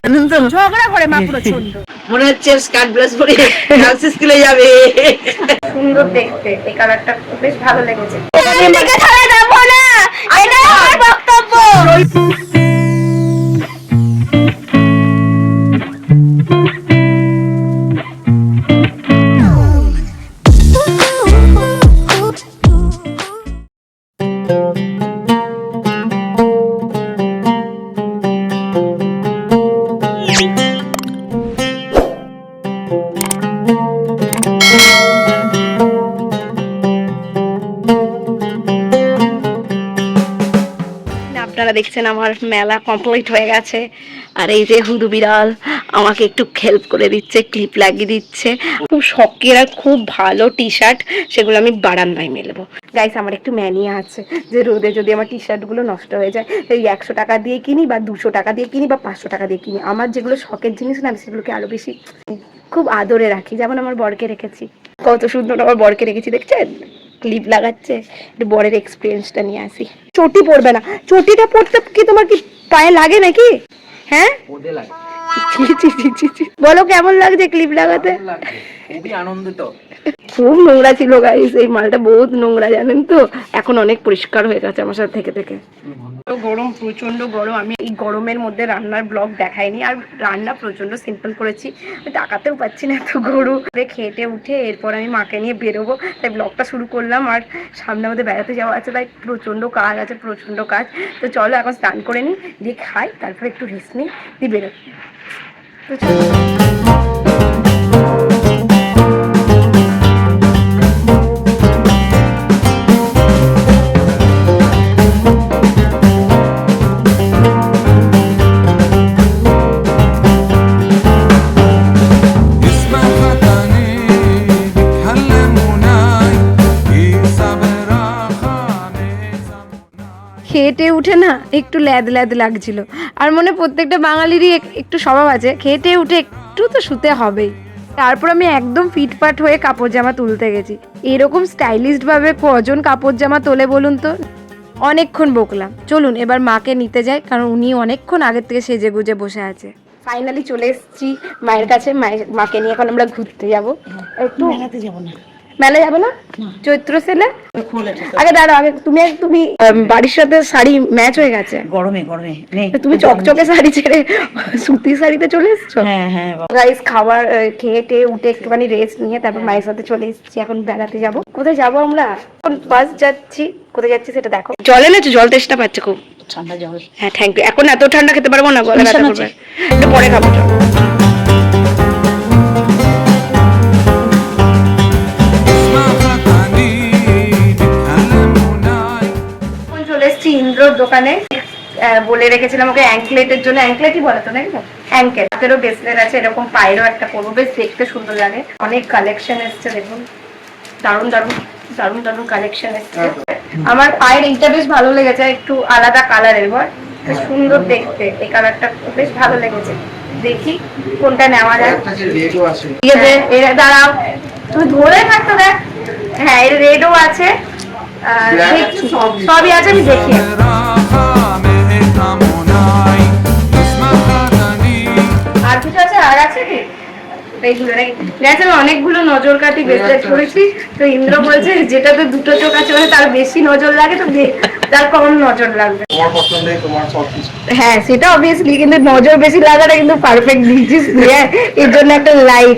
ঝগড়া করে মা প্রচন্ড। মনে হচ্ছে স্কার্ট ব্লাউজ পরে ডান্স স্কুলে যাবে। সুন্দর দেখতে, এই কালারটা বেশ ভালো লেগেছে। এটা আমার বক্তব্য। আপনারা দেখছেন আমার মেলা কমপ্লিট হয়ে গেছে, আর এই যে হুদু বিড়াল আমাকে একটু হেল্প করে দিচ্ছে, ক্লিপ লাগিয়ে দিচ্ছে। খুব শখের আর খুব ভালো টি শার্ট, সেগুলো আমি বারান্দায় মেলবো। গাইস, আমার একটু ম্যানিয়া আছে যে রোদে যদি আমার টি শার্টগুলো নষ্ট হয়ে যায়, এই 100 টাকা দিয়ে কিনি বা 200 টাকা দিয়ে কিনি বা 500 টাকা দিয়ে কিনি, আমার যেগুলো শখের জিনিস না, আমি সেগুলোকে আরো বেশি খুব আদরে রাখি। যেমন আমার বরকে রেখেছি, কত সুন্দর আমার বরকে রেখেছি, দেখছেন ক্লিপ লাগাচ্ছে। একটু বরের এক্সপিরিয়েন্সটা নিয়ে আসি। চটি পরবে না, চটিটা পরতে কি তোমার কি পায়ে লাগে নাকি? হ্যাঁ, বলো কেমন লাগছে ক্লিপ লাগাতে? খুবই আনন্দিত। খুব নোংরা ছিল গাইস, এই মালটা বহুত নোংরা, জানেন তো। এখন অনেক পরিষ্কার হয়ে গেছে আমার সাথে থেকে থেকে। গরম, প্রচন্ড গরম। আমি এই গরমের মধ্যে রান্নার ব্লগ দেখাইনি, আর রান্না প্রচন্ড সিম্পল করেছি, তাকাতেও পাচ্ছি না, এত গরম। খেটে উঠে এরপর আমি মাকে নিয়ে বেরোবো, তাই ব্লগটা শুরু করলাম। আর সামনে আমাদের বেড়াতে যাওয়া আছে, তাই প্রচন্ড কাজ আছে, প্রচন্ড কাজ। তো চলো এখন স্নান করে নিই, দিয়ে খাই, তারপর একটু রেস্ট নিই, দিয়ে বেরোই। তো চলো। খেটে উঠে না একটু ল্যাদ ল্যাদ লাগছিল, আর মনে প্রত্যেকটা বাঙালিরই একটু স্বভাব আছে, খেটে উঠে একটু তো শুতে হবেই। তারপর আমি একদম ফিটফাট হয়ে কাপড় জামা তুলতে গেছি। এরকম স্টাইলিশড ভাবে কজন কাপড় জামা তোলে বলুন তো? অনেকক্ষণ বকলাম, চলুন এবার মাকে নিতে যাই, কারণ উনি অনেকক্ষণ আগের থেকে সেজে গুজে বসে আছে। ফাইনালি চলে এসেছি মায়ের কাছে। মাকে নিয়ে এখন আমরা ঘুরতে যাবো। একটু মেলাতে যাবো না? মেলা যাবে না? চৈত্র সেলে আগে দাঁড়াও, আগে তুমি বাড়ির সাথে শাড়ি ম্যাচ হয়ে গেছে। গরমে গরমে তুমি চকচকে শাড়ি ছেড়ে সুতির শাড়িতে চলে এসছো। হ্যাঁ হ্যাঁ গাইস, খাবার খেয়ে টেয়ে উঠে একটুখানি রেস্ট নিয়ে তারপর মায়ের সাথে চলে এসেছি। এখন বেড়াতে যাব। কোথায় যাবো আমরা? এখন বাস যাচ্ছি, কোথায় যাচ্ছি সেটা দেখো। জল এনেছো? জল তেষ্টা পাচ্ছে খুব। ঠান্ডা জল। হ্যাঁ, থ্যাংক ইউ। এখন এত ঠান্ডা খেতে পারবো না, গলা ব্যথা করবে, একটু পরে খাবো। চলে এসেছি ইন্দ্রর দোকানে। বলে রেখেছিলাম ওকে অ্যাঙ্কলেটের জন্য, অ্যাঙ্কলেটই বলে তো নাকি, অ্যাঙ্কেল। হাতেরও ব্রেসলেট আছে, এরকম পায়েরও একটা করবো, বেশ দেখতে সুন্দর লাগে। অনেক কালেকশন এসছে, দেখুন দারুণ দারুণ দারুণ দারুণ কালেকশন এসছে। আমার পায়ের এইটা বেশ ভালো লেগেছে, একটু আলাদা কালারের, বল সুন্দর দেখতে, এই কালারটা বেশ ভালো লেগেছে। দেখি কোনটা নেওয়া যায়। দাঁড়াও, তুমি ধরে থাকতো, দেখ। হ্যাঁ, এর রেডও আছে, সবই আছে, আমি দেখি। আর কিছু আছে? আর আছে কি? অনেকগুলো নজর কাটি ব্রেসলেট করেছি, তো ইন্দ্র বলছে যেটাতে দুটো চোখ আছে মানে তার বেশি নজর লাগে, তো তার কম নজর লাগবে। হ্যাঁ, সেটা অবভিয়াসলি, কিন্তু নজর বেশি লাগাটা কিন্তু পারফেক্ট দিয়েছিস, এর জন্য একটা লাইক।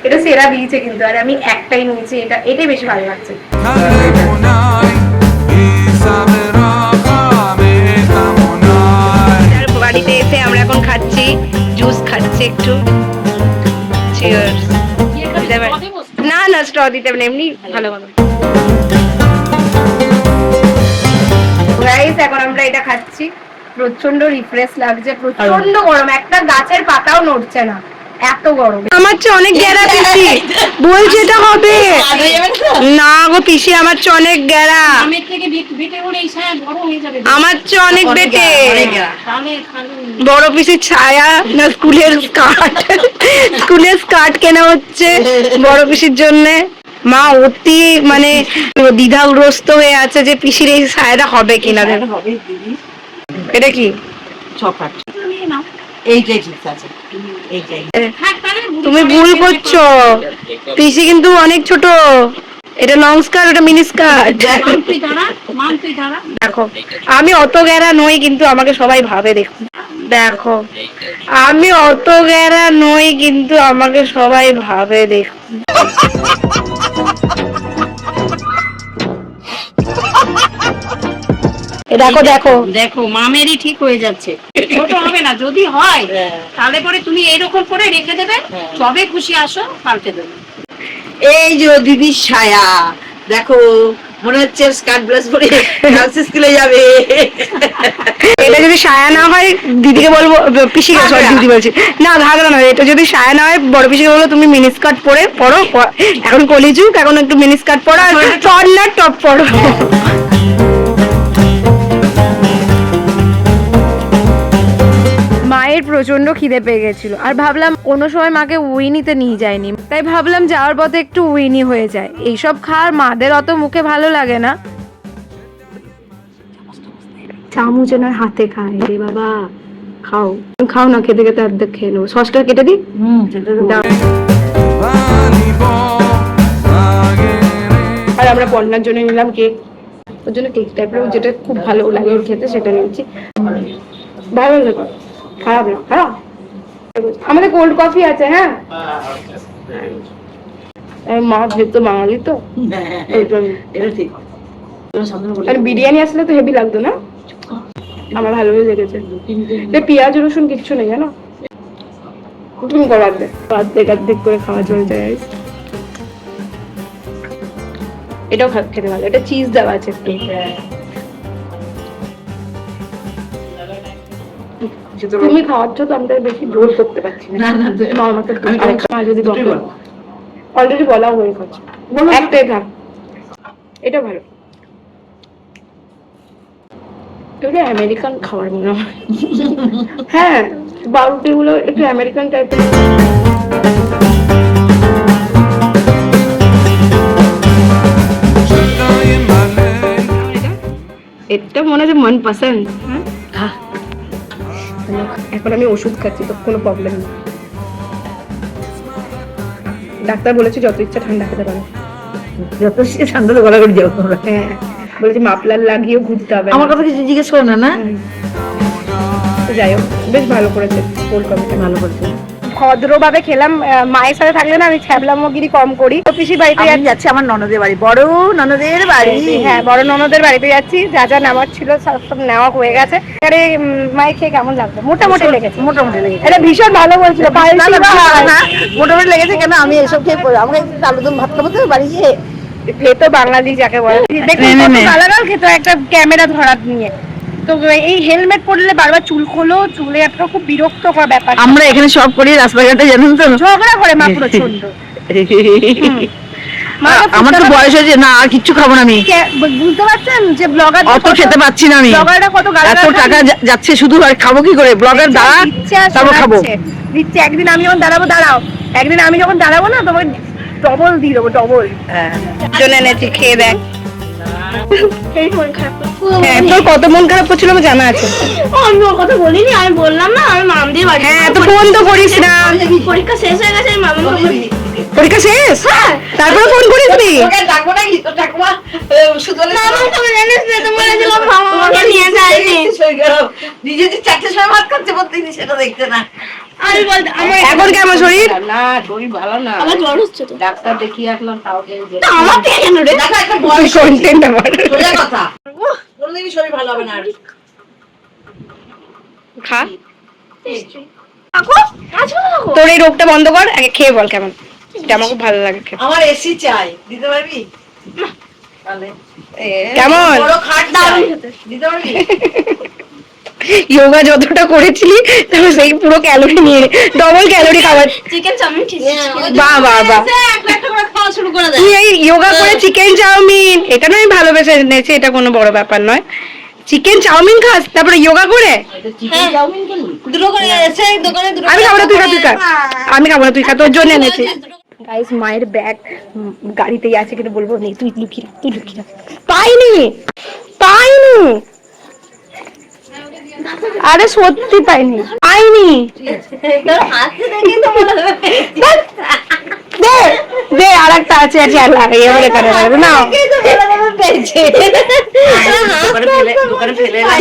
এটা সেরা দিয়েছে কিন্তু, আর আমি একটাই নিয়েছি, এটাই বেশি ভালো লাগছে। বাড়িতে এসে আমরা এখন খাচ্ছি, জুস খাচ্ছি একটু। না না, স্ট্র দিতে হবে না, এমনি ভালো ভালো। গাইস, এখন আমরা এটা খাচ্ছি, প্রচন্ড রিফ্রেশ লাগছে, প্রচন্ড গরম, একটা গাছের পাতাও নড়ছে না, এত গরম। আমার চেয়ে অনেক গেরা পিসি বলছে এটা হবে না গো পিসি, আমার চেয়ে অনেক গেরা, আমার চেয়ে অনেক বেটে। বড় পিসির ছায়া না, স্কুলের স্কার্ট কেনা হচ্ছে বড় পিসির জন্য। মা অতি মানে দ্বিধাগ্রস্ত হয়ে আছে যে পিসির এই ছায়াটা হবে কিনা। এটা কি? এইটাই ঠিক আছে, এইটাই। তুমি ভুল করছো, পিসি কিন্তু অনেক ছোট, এটা লং স্কার্ট, ওটা মিনি স্কার্ট। দেখো আমি অত গেরা নই, কিন্তু আমাকে সবাই ভাবে। দেখো দেখো আমি অত গেরা নই, কিন্তু আমাকে সবাই ভাবে। দেখো দেখো দেখো দেখো মামেরই ঠিক হয়ে যাচ্ছে, ছোট হবে না, যদি হয় তাহলে পরে তুমি এইরকম করে রেখে দেবে, তবে খুশি আসো পাল্টে দেবে। এই যে দিদির ছায়া, দেখো মনে হচ্ছে স্কার্ট ব্লাউজ পরে গার্লস স্কুলে যাবে। এটা যদি সায়া না হয় দিদিকে বলবো, পিসিকে, সরি দিদি বলছি না, ঘাগরা নয়, এটা যদি সায়া না হয় বড় পিসিকে বলবো তুমি মিনি স্কার্ট পরে পরো, এখন কলিযুগ, এখন একটু মিনি স্কার্ট পরো আর কর্নার টপ পরো। মায়ের প্রচন্ড খিদে পেয়ে গেছিল, আর ভাবলাম কোনো সময় মাকে উইনিতে নিয়ে যায়নি, তাই ভাবলাম যাওয়ার পথে একটু উইনি হয়ে যায়। এইসব খাওয়ার মাদের অত মুখে ভালো লাগে না। চামচ এনার হাতে খায় রে বাবা, খাও খাও না, খেতে খেতে অর্ধেক খেয়ে নেবো। সসটা কেটে দিই। দাও। আর আমরা পন্নার জন্য নিলাম কেক, ওর জন্য কেক টাইপের যেটা খুব ভালো লাগে ওর খেতে, সেটা নিয়েছি। ভালো লাগে, খারাপ না, খারাপ। আমাদের কোল্ড কফি আছে। হ্যাঁ মা যেহেতু বাঙালি তো, এটা ঠিক। আর বিরিয়ানি আসলে তো হেভি লাগতো না, আমার ভালোই লেগেছে। পেঁয়াজ রসুন কিচ্ছু নেই জানো, তুমি করো অর্ধেক করে খাওয়া চলে যায়। এটাও খেতে ভালো, এটা চিজ দেওয়া আছে একটু। তুমি খাওয়াচ্ছ তো, আমরা বেশি জোর করতে পারছি না। যদি অলরেডি বলা হয়ে গেছে, একটাই থাক। এটা ভালো, এটা আমেরিকান খাবার মনে হয়। হ্যাঁ বাউটি গুলো একটু আমেরিকান টাইপের। এটা মনে হয় মন পছন্দ। এখন আমি ওষুধ খাচ্ছি তো কোনো প্রবলেম নেই, ডাক্তার বলেছে যত ইচ্ছা ঠান্ডা খেতে পারো, যত ঠান্ডা গলা করে যাও তোমরা। হ্যাঁ বলেছে মাফলার লাগিয়েও ঘুরতে হবে। আমার কথা কিছু জিজ্ঞেস করো না। না যাই হোক বেশ ভালো করেছে, কোল্ড কফিটা ভালো করছে। ভদ্রভাবে খেলাম। মায়ের সাথে থাকলে না আমি ছ্যাবলামগিরি কম করি। পিসির বাড়িতে যাচ্ছি, আমার ননদের বাড়ি, বড় ননদের বাড়ি। হ্যাঁ বড় ননদের বাড়িতে যাচ্ছি, যা যা নেওয়ার ছিল সব নেওয়া হয়ে গেছে। আরে মায়ের খেয়ে কেমন লাগলো? মোটামুটি লেগেছে, মোটামুটি লেগেছে। এটা ভীষণ ভালো বলছিল। মোটামুটি লেগেছে কেন, আমি এসব খেয়ে আমাকে আলু দম ভাত খাবো তো বাড়ি গিয়ে। খেতো বাঙালি যাকে বলে, দেখুন আলাদা খেতো একটা ক্যামেরা ধরার নিয়ে। তো এই হেলমেট পরলে বারবার চুল খোলো, চুলে একটা খুব বিরক্তকর ব্যাপার। আমরা এখানে সব করি রাস্তাঘাটে, জানেন তো, ঝগড়া করে মা প্রচন্ড। আমার তো বয়স হয়েছে না, আর কিচ্ছু খাবো না আমি। বুঝতে পারছেন যে ব্লগার অত খেতে পাচ্ছি না আমি, ব্লগাররা কত এত টাকা যাচ্ছে শুধু, আর খাবো কি করে? ব্লগার দাঁড়া, তারপর খাবো। দিচ্ছে একদিন আমি যখন দাঁড়াও, একদিন আমি যখন দাঁড়াবো না তোমাকে ডবল দিয়ে দেবো, ডবল। জন্য এনেছি, খেয়ে দেখ। হ্যাঁ তোর কত মন খারাপ করছিল আমার জানা আছে। আমি ওর কথা বলিনি, আমি বললাম না আমি মাম দিয়ে বাড়ি। হ্যাঁ তো ফোন তো করিস না, পরীক্ষা শেষ হয়ে গেছে, আমি মামাকে বলি। পরীক্ষা শেষ তারপরে ফোন করিস নি? ডাকবো নাকি তো ঠাকুমা? মামা তুমি জানিস না, তো বলেছিলাম মামাকে নিয়ে যায়নি। নিজে যে 4টের সময় ভাত খাচ্ছে প্রত্যেকদিন, সেটা দেখতে না। আমি বলতে আমার এখন কেমন শরীর? না শরীর ভালো না, আমার জ্বর হচ্ছে তো। ডাক্তার দেখিয়ে আসলাম, তাও আমার পেয়ে কেন রে? দেখো একটা বয়স কন্টেন্ট আমার সোজা কথা, কোনদিনই শরীর ভালো হবে না। আর খা, কাকু কাজ করো কাকু। তোর এই রোগটা বন্ধ কর, আগে খেয়ে বল কেমন। এটা আমার খুব ভালো লাগে খেতে। আমার এসি চাই, দিতে পারবি? তাহলে কেমন? বড় খাট দারুণ খেতে, দিতে পারবি? যোগা যতটা করেছিলি তাহলে সেই পুরো ক্যালোরি নিয়ে ডবল ক্যালোরি খাবার। চিকেন চাউমিন খেয়েছি। বাহ বাহ বাহ, একটা করে খাওয়া শুরু করে দেয়। তুই এই যোগা করে চিকেন চাউমিন, এটা নয় ভালোবেসে এনেছি, এটা কোনো বড় ব্যাপার নয়। চিকেন চাউমিন খাস তারপরে যোগা করে? চিকেন চাউমিন কিনবি? দুটো করে এসে দোকানে দুটো। আমি খাবো না, তুই খা, তুই খা। আমি খাবো না, তুই খা, তোর জন্য এনেছি। গাইস মায়ের ব্যাগ গাড়িতেই আছে, কিন্তু বলবো নেই, তুই লুকিয়ে রাখ, তুই লুকিয়ে রাখ। পাইনি পাইনি আরে সত্যি পাইনি, পাইনি। দে দে, আর একটা আছে, এবারে করে না।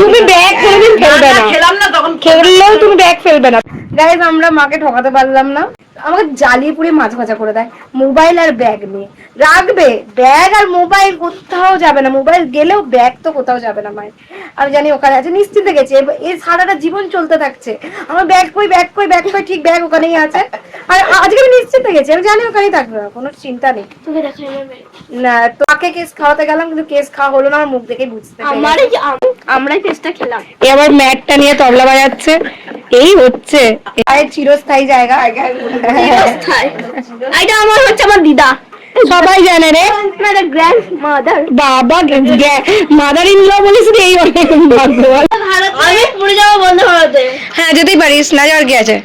তুমি ব্যাগ কোনোদিন ফেলবে না, খেলাম না তখন, খেললেও তুমি ব্যাগ ফেলবে না। গাইস, আমরা মাকে ঠকাতে পারলাম না, আমাকে জ্বালিয়ে পুড়ে মাছ ভাজা করে দেয় মোবাইল আর ব্যাগ নিয়ে। রাখবে ব্যাগ আর মোবাইল কোথাও যাবে না, মোবাইল গেলেও ব্যাগ তো কোথাও যাবে না মায়ের। আমি জানি ওখানে আছে, নিশ্চিন্তে গেছে, এই সারাটা জীবন চলতে থাকছে। আমার ব্যাগ কই, ব্যাগ কই, ব্যাগ কই, ঠিক ব্যাগ ওখানেই আছে। আর আজকে আমি নিশ্চিন্তে গেছি, আমি জানি ওখানেই থাকবে, কোনো চিন্তা নেই। না, তোকে কেস খাওয়াতে গেলাম, কিন্তু কেস খাওয়া হলো না, আমার মুখ দেখে বুঝতে আমরাই কেসটা খেলাম। এবার ম্যাটটা নিয়ে তবলা বাজাচ্ছে, এই হচ্ছে চিরস্থায়ী জায়গা। এটা আমার হচ্ছে আমার দিদা, সবাই জানে রে, গ্র্যান্ড মাদার। বাবা মাদার ইন ল বলিস রে, এই অনেক ভাগ্যবান। আমি পুরো যাওয়া বন্ধ করতে। হ্যাঁ, যেতেই পারিস, না যাওয়ার কি আছে?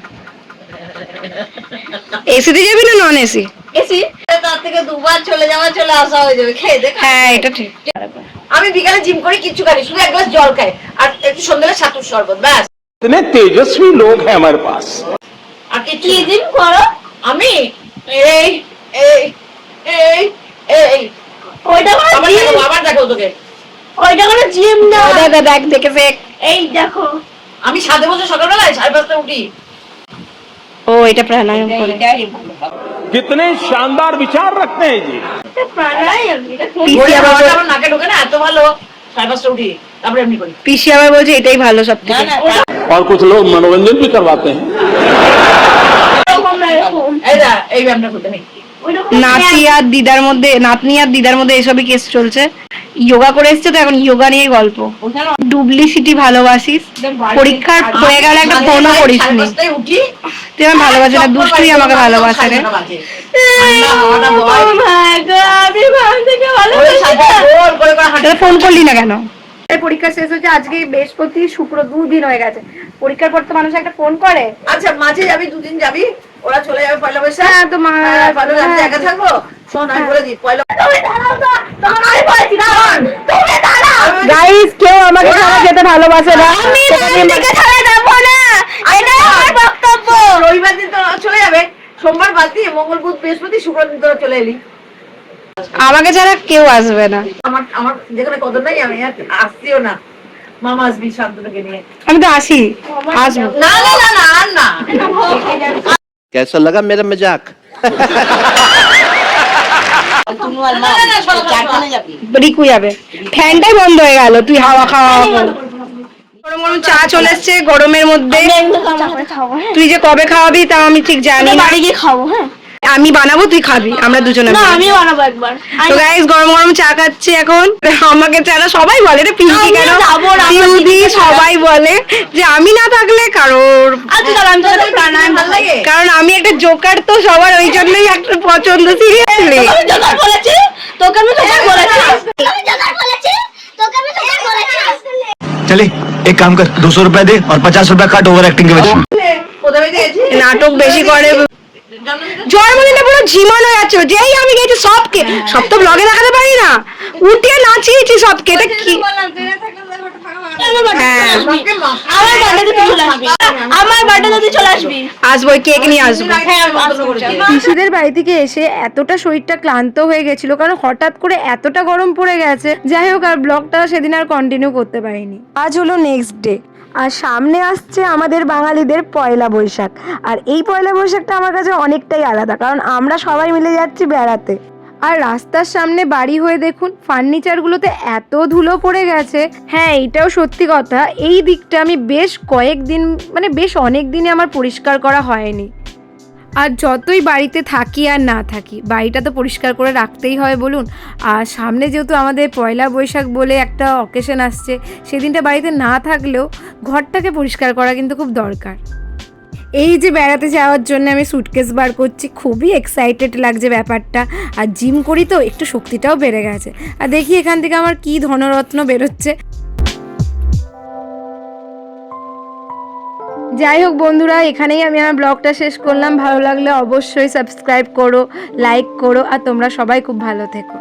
এসিতে যাবি না নন এসি? এসি তার থেকে দুবার চলে আসা হয়ে যাবে, খেয়ে দেখ। হ্যাঁ, এটা ঠিক। আমি বিকালে জিম করি, কিচ্ছু খাই, শুধু এক গ্লাস জল খাই আর একটু সন্ধ্যাবেলা ছাতুর শরবত, ব্যাস। इतने तेजस्वी लोग हैं हमारे पास। আর কি জিম করো? আমি এই এই এই এই ওইটা করে আবার দেখো তোকে, ওইটা করে জিম না। দেখ দেখেছে, এই দেখো, আমি 7 বছর সকালবেলায় 5:30 উঠি। ও এটা প্রাণায়াম করে। कितने शानदार विचार रखते हैं जी। প্রাণায়াম। পিসি আবার আমার নাকে ঢোকে না, এত ভালো। 5:30 উঠি, তারপরে এমনি করি। পিসি আবার বলছে এটাই ভালো সব থেকে। और कुछ लोग मनोरंजन भी करवाते हैं। এই না, এই ব্যায়ামটা করতে নেই। নাতি আর দিদার মধ্যে, নাতনি আর দিদার মধ্যে এসবই কেস চলছে। যোগা করে এসছে তো এখন যোগা নিয়ে গল্প। ডুপ্লিসিটি ভালোবাসিস, পরীক্ষার হয়ে গেলে একটা ফোনও করিস নি। 5:30 উঠি, তুই আমার ভালোবাসে না, দুষ্টুই আমাকে ভালোবাসে রে। আমি ভাব থেকে ভালো ফোন করলি না কেন? পরীক্ষা শেষ হচ্ছে আজকে, বৃহস্পতি শুক্র 2 দিন হয়ে গেছে। পরীক্ষার পর তো মানুষ একটা ফোন করে। আচ্ছা, মাঝে যাবি, 2 দিন যাবি, ওরা চলে যাবে পয়লা বৈশাখ। হ্যাঁ, তো মা ভালো আমি একা থাকবো। শোন, আমি বলে দিই, পয়লা গাইস, কেউ আমাকে ছাড়া যেতে ভালোবাসে না। রবিবার দিন তো চলে যাবে, সোমবার বাদ দিয়ে মঙ্গল বুধ বৃহস্পতি শুক্র দিন তোরা চলে এলি। আমাকে ছাড়া কেউ আসবে না। আমার আমার যেখানে কদর নাই, আমি আর আসছিও না। মামা আসবি শান্তনুকে নিয়ে। আমি তো আসি, আসবো। না না না না, আর না। कैसा लगा मेरा मजाक? রিকু যাবে, ফ্যানটাই বন্ধ হয়ে গেল, তুই হাওয়া খাওয়া। গরম গরম চা চলে এসছে গরমের মধ্যে। তুই যে কবে খাওয়াবি তাও আমি ঠিক জানি না। বাড়ি গিয়ে খাবো। হ্যাঁ, আমি বানাবো, তুই খাবি, আমরা দুজনে না মিলে। আমি বানাবো একবার। তো গাইস, গরম গরম চা খাচ্ছি এখন। আমাকে ছাড়া সবাই বলে রে, পিঙ্কি কেন, পিউদি সবাই বলে যে আমি না থাকলে কারোর। আচ্ছা চল, আমি তোকে প্রাণায়াম ভালো লাগে। কারণ আমি একটা জোকার তো সবার, ওই জন্যই একটা পছন্দ। সিরিয়াসলি আমি জোকার বলেছি, তোকে আমি জোকার বলেছি। चले एक काम कर, 200 रुपया दे और 50 रुपया काट ओवर एक्टिंग के वजह। কোথায় গেছি? নাটক বেশি করে। জন্মদিনে পুরো ঝিমানো যাচ্ছে, যেই আমি গেছি সব তো ব্লগে দেখাতে পারি না, উঠিয়ে নাচিয়েছি সবকে। এটা কি? হ্যাঁ, আমার বার্থডে তুই চলে আসবি, আমার বার্থডে তুই চলে আসবি। আসবো, কেক নিয়ে আসবো। হ্যাঁ, পিসিদের বাড়ি থেকে এসে এতটা শরীরটা ক্লান্ত হয়ে গেছিল, কারণ হঠাৎ করে এতটা গরম পড়ে গেছে। যাই হোক, আর ব্লগটা সেদিন আর কন্টিনিউ করতে পারিনি। আজ হলো নেক্সট ডে, আর সামনে আসছে আমাদের বাঙালিদের পয়লা বৈশাখ। আর এই পয়লা বৈশাখটা আমার কাছে অনেকটাই আলাদা, কারণ আমরা সবাই মিলে যাচ্ছি বেড়াতে। আর রাস্তার সামনে বাড়ি হয়ে দেখুন, ফার্নিচারগুলোতে এত ধুলো পড়ে গেছে। হ্যাঁ, এটাও সত্যি কথা, এই দিকটা আমি বেশ কয়েকদিন, মানে বেশ অনেক দিনে আমার পরিষ্কার করা হয়নি। আর যতই বাড়িতে থাকি আর না থাকি, বাড়িটা তো পরিষ্কার করে রাখতেই হয় বলুন। আর সামনে যেহেতু আমাদের পয়লা বৈশাখ বলে একটা অকেশন আসছে, সেদিনটা বাড়িতে না থাকলেও ঘরটাকে পরিষ্কার করা কিন্তু খুব দরকার। এই যে বেড়াতে যাওয়ার জন্য আমি সুটকেস বার করছি, খুবই এক্সাইটেড লাগছে ব্যাপারটা। আর জিম করি তো একটু শক্তিটাও বেড়ে গেছে। আর দেখি এখান থেকে আমার কি ধনরত্ন বেরোচ্ছে। যাই হোক বন্ধুরা, এখানেই আমি আমার ব্লগটা শেষ করলাম। ভালো লাগলে অবশ্যই সাবস্ক্রাইব করো, লাইক করো, আর তোমরা সবাই খুব ভালো থেকো।